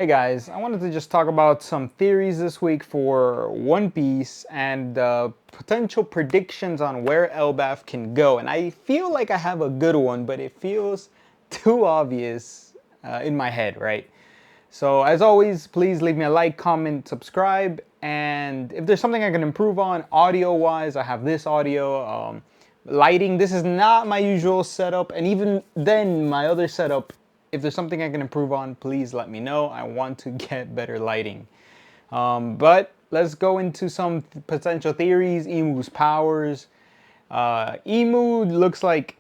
Hey guys, I wanted to just talk about some theories this week for One Piece and potential predictions on where Elbaf can go. And I feel like I have a good one, but it feels too obvious in my head, right? So as always, please leave me a like, comment, subscribe, and if there's something I can improve on audio-wise, I have this audio. Lighting, this is not my usual setup, and even then my other setup, if there's something I can improve on, please let me know. I want to get better lighting. But let's go into some potential theories. Emu's powers. Emu looks like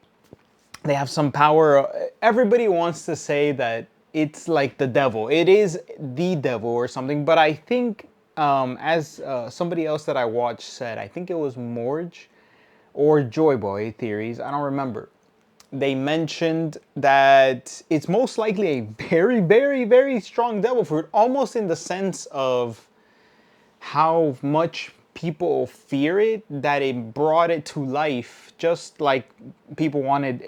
they have some power. Everybody wants to say that it's like the devil. It is the devil or something, but I think as somebody else that I watched said, I think it was Morge or Joy Boy theories, I don't remember. They mentioned that it's most likely a very, very, very strong devil fruit, almost in the sense of how much people fear it, that it brought it to life. Just like people wanted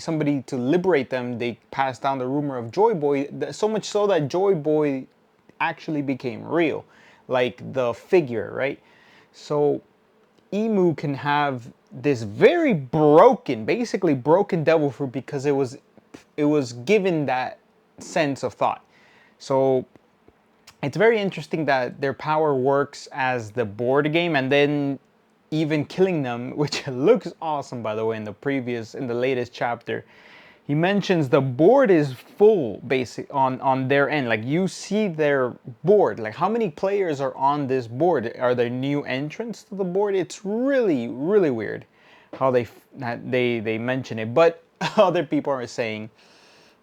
somebody to liberate them, they passed down the rumor of Joy Boy, so much so that Joy Boy actually became real, like the figure, right? So Emu can have this very broken, basically broken devil fruit because it was given that sense of thought. So it's very interesting that their power works as the board game, and then even killing them, which looks awesome by the way in the latest chapter. He mentions the board is full basic on their end. Like you see their board, like how many players are on this board? Are there new entrants to the board? It's really, really weird how they mention it. But other people are saying,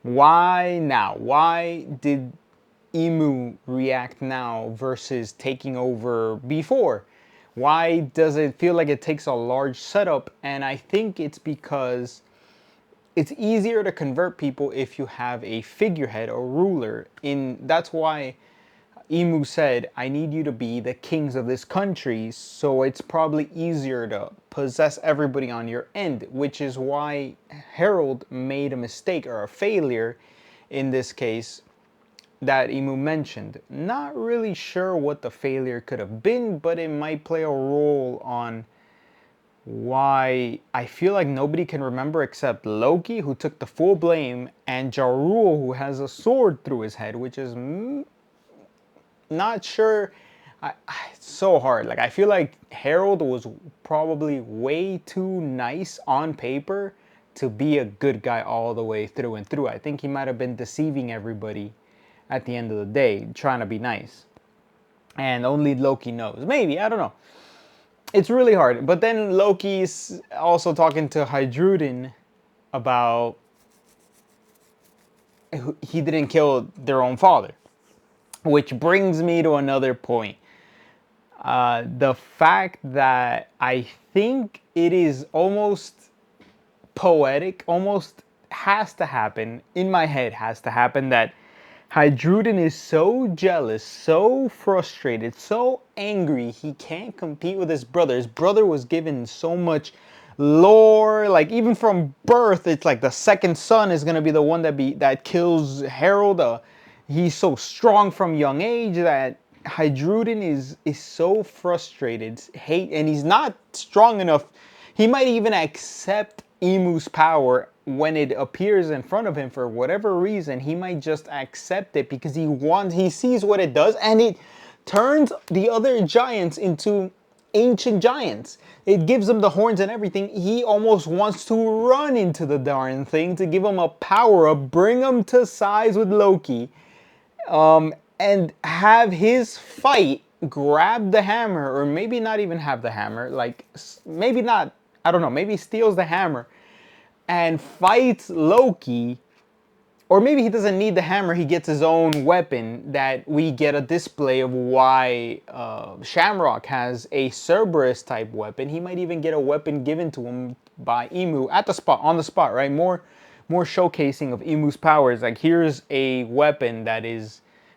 why now? Why did Emu react now versus taking over before? Why does it feel like it takes a large setup? And I think it's because it's easier to convert people if you have a figurehead or ruler. That's why Emu said, I need you to be the kings of this country, so it's probably easier to possess everybody on your end, which is why Harold made a mistake or a failure in this case that Emu mentioned. Not really sure what the failure could have been, but it might play a role on why I feel like nobody can remember except Loki, who took the full blame, and Ja Rule, who has a sword through his head, which is not sure. It's so hard. Like I feel like Harold was probably way too nice on paper to be a good guy all the way through and through. I think he might have been deceiving everybody at the end of the day, trying to be nice. And only Loki knows. Maybe, I don't know. It's really hard. But then Loki's also talking to Hajrudin about he didn't kill their own father. Which brings me to another point. The fact that I think it is almost poetic, almost has to happen, in my head has to happen, that Hydruden is so jealous, so frustrated, so angry, he can't compete with his brother. His brother was given so much lore, like even from birth, it's like the second son is gonna be the one that kills Harold. He's so strong from young age that Hydruden is so frustrated, and he's not strong enough. He might even accept Emu's power when it appears in front of him for whatever reason. He might just accept it because he sees what it does, and it turns the other giants into ancient giants. It gives them the horns and everything. He almost wants to run into the darn thing to give him a power up, bring him to size with Loki, and have his fight, grab the hammer, or maybe not even have the hammer, like maybe not, I don't know, maybe steals the hammer and fights Loki. Or maybe he doesn't need the hammer, he gets his own weapon, that we get a display of why Shamrock has a Cerberus type weapon. He might even get a weapon given to him by Emu at the spot, on the spot, right? More showcasing of Emu's powers. Like here's a weapon that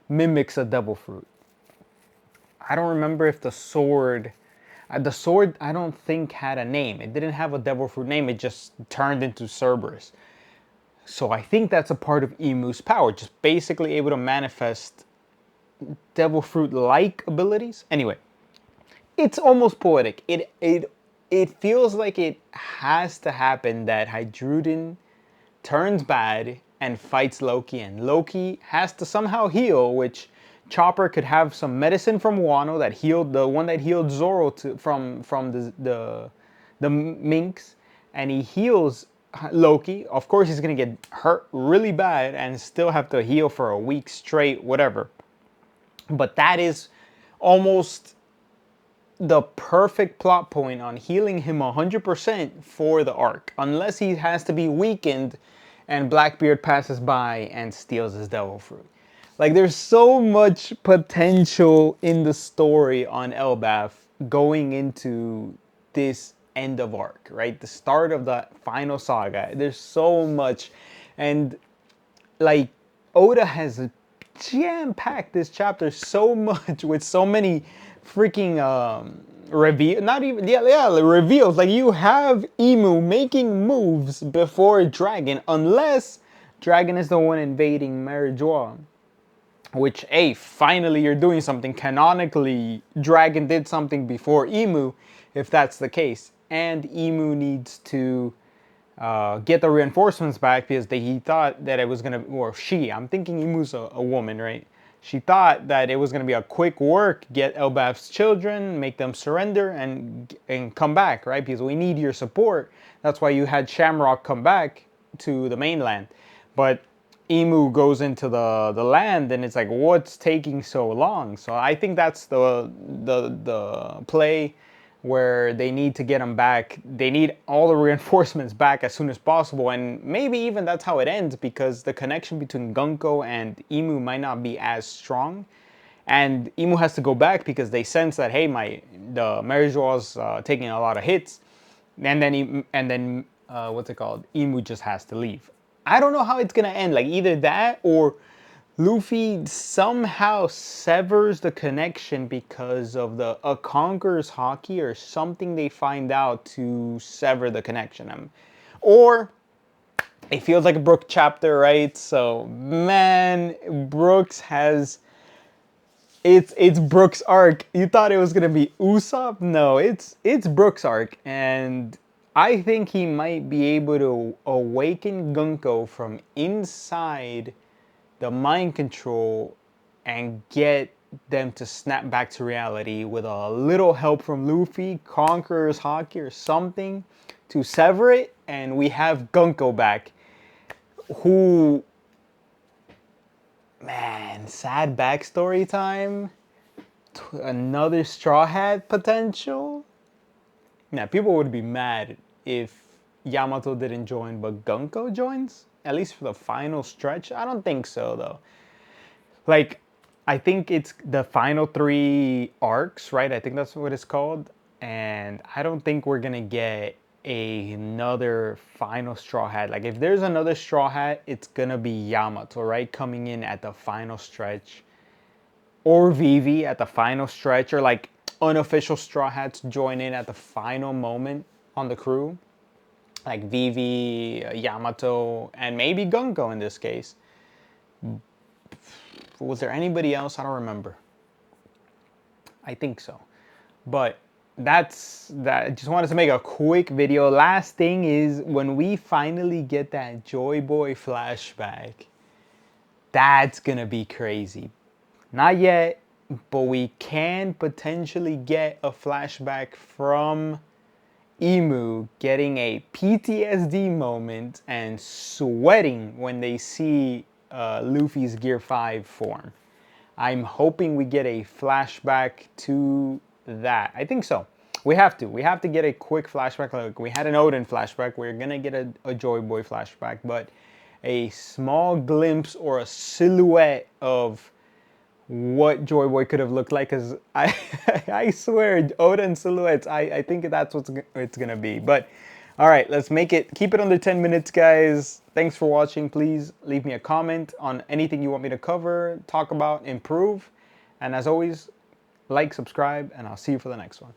mimics a devil fruit. I don't remember if the sword I don't think had a name. It didn't have a devil fruit name. It just turned into Cerberus. So I think that's a part of Emu's power, just basically able to manifest devil fruit-like abilities. Anyway, it's almost poetic. It feels like it has to happen that Hajrudin turns bad and fights Loki, and Loki has to somehow heal, which Chopper could have some medicine from Wano that healed the one that healed Zoro from the minks, and he heals Loki. Of course, he's gonna get hurt really bad and still have to heal for a week straight, whatever. But that is almost the perfect plot point on healing him 100% for the arc, unless he has to be weakened and Blackbeard passes by and steals his devil fruit. Like, there's so much potential in the story on Elbaf going into this end of arc, right? The start of the final saga. There's so much. And, like, Oda has jam-packed this chapter so much with so many freaking reveal, not even, reveals. Like, you have Emu making moves before Dragon, unless Dragon is the one invading Marijois. Which, hey, finally you're doing something. Canonically, Dragon did something before Emu, if that's the case. And Emu needs to get the reinforcements back because he thought that it was going to, or she, I'm thinking Emu's a woman, right? She thought that it was going to be a quick work, get Elbaf's children, make them surrender, and come back, right? Because we need your support. That's why you had Shamrock come back to the mainland. But Emu goes into the land, and it's like, what's taking so long? So I think that's the play where they need to get them back. They need all the reinforcements back as soon as possible, and maybe even that's how it ends, because the connection between Gunko and Emu might not be as strong, and Emu has to go back because they sense that, hey, the Marijois taking a lot of hits, and then what's it called? Emu just has to leave. I don't know how it's gonna end. Like, either that or Luffy somehow severs the connection because of a Conqueror's Haki or something they find out to sever the connection. Or it feels like a Brook chapter, right? So, man, Brooks has... It's Brook's arc. You thought it was gonna be Usopp? No, it's Brook's arc, and I think he might be able to awaken Gunko from inside the mind control and get them to snap back to reality with a little help from Luffy, Conqueror's Haki or something to sever it, and we have Gunko back, who, man, sad backstory time, another Straw Hat potential. Now, people would be mad if Yamato didn't join, but Gunko joins? At least for the final stretch? I don't think so, though. Like, I think it's the final 3 arcs, right? I think that's what it's called. And I don't think we're going to get another final Straw Hat. Like, if there's another Straw Hat, it's going to be Yamato, right? Coming in at the final stretch. Or Vivi at the final stretch. Or, like, unofficial Straw Hats join in at the final moment on the crew, like Vivi, Yamato, and maybe Gunko in this case. Was there anybody else? I don't remember. I think so. But that's that. I just wanted to make a quick video. Last thing is, when we finally get that Joy Boy flashback, that's gonna be crazy. Not yet, but we can potentially get a flashback from Emu getting a PTSD moment and sweating when they see Luffy's Gear 5 form. I'm hoping we get a flashback to that. I think so. We have to get a quick flashback. Like, we had an Odin flashback. We're gonna get a Joy Boy flashback, but a small glimpse or a silhouette of what Joy Boy could have looked like, because I swear, Oda and silhouettes, I think that's what it's gonna be. But all right, let's keep it under 10 minutes, guys. Thanks for watching. Please leave me a comment on anything you want me to cover, talk about, improve, and as always, like, subscribe, and I'll see you for the next one.